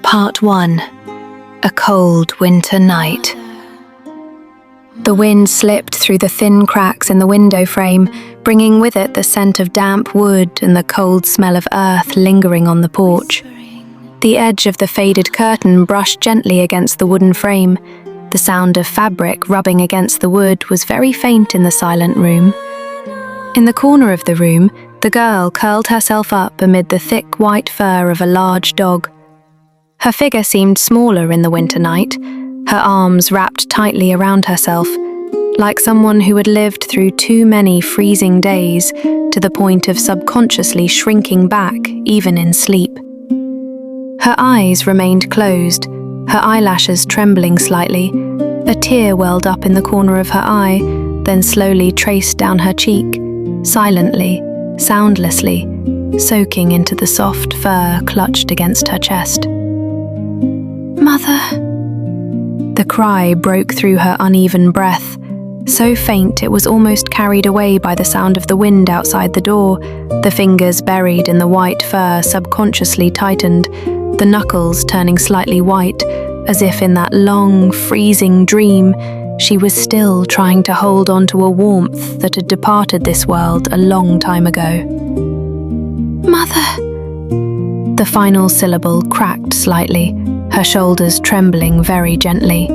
Part 1. A cold winter night. The wind slipped through the thin cracks in the window frame, bringing with it the scent of damp wood and the cold smell of earth lingering on the porch. The edge of the faded curtain brushed gently against the wooden frame. The sound of fabric rubbing against the wood was very faint in the silent room. In the corner of the room, the girl curled herself up amid the thick white fur of a large dog. Her figure seemed smaller in the winter night, her arms wrapped tightly around herself, like someone who had lived through too many freezing days to the point of subconsciously shrinking back even in sleep. Her eyes remained closed, her eyelashes trembling slightly. A tear welled up in the corner of her eye, then slowly traced down her cheek, silently, soundlessly, soaking into the soft fur clutched against her chest. "Mother!" The cry broke through her uneven breath, so faint it was almost carried away by the sound of the wind outside the door. The fingers buried in the white fur subconsciously tightened, the knuckles turning slightly white, as if in that long, freezing dream, she was still trying to hold on to a warmth that had departed this world a long time ago. "Mother!" The final syllable cracked slightly, her shoulders trembling very gently.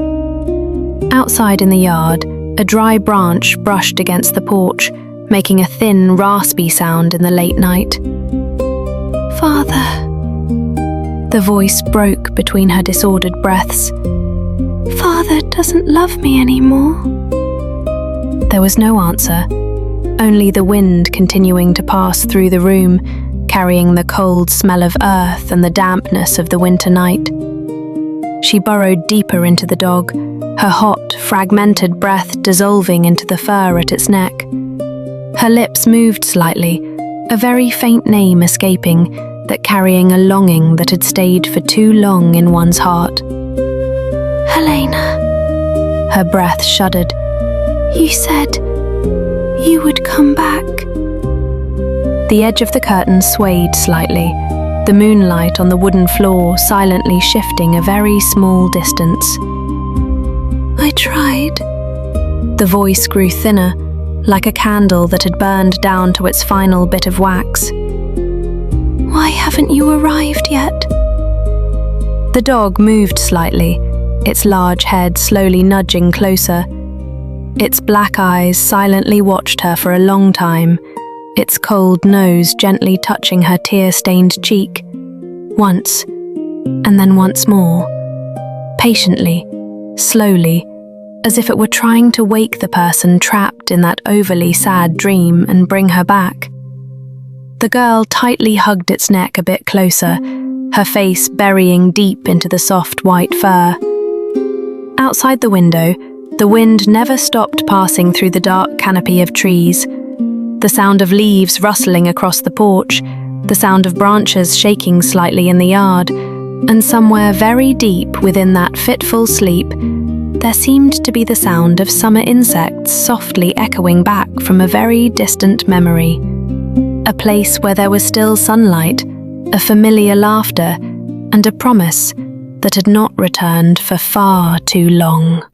Outside in the yard, a dry branch brushed against the porch, making a thin, raspy sound in the late night. "Father!" The voice broke between her disordered breaths. "Father doesn't love me anymore." There was no answer, only the wind continuing to pass through the room, carrying the cold smell of earth and the dampness of the winter night. She burrowed deeper into the dog, her hot, fragmented breath dissolving into the fur at its neck. Her lips moved slightly, a very faint name escaping, that carrying a longing that had stayed for too long in one's heart. "Helena." Her breath shuddered. "You said you would come back." The edge of the curtain swayed slightly, the moonlight on the wooden floor silently shifting a very small distance. "I tried." The voice grew thinner, like a candle that had burned down to its final bit of wax. "Why haven't you arrived yet?" The dog moved slightly, its large head slowly nudging closer. Its black eyes silently watched her for a long time, its cold nose gently touching her tear-stained cheek. Once, and then once more. Patiently, slowly, as if it were trying to wake the person trapped in that overly sad dream and bring her back. The girl tightly hugged its neck a bit closer, her face burying deep into the soft white fur. Outside the window, the wind never stopped passing through the dark canopy of trees. The sound of leaves rustling across the porch, the sound of branches shaking slightly in the yard, and somewhere very deep within that fitful sleep, there seemed to be the sound of summer insects softly echoing back from a very distant memory. A place where there was still sunlight, a familiar laughter, and a promise that had not returned for far too long.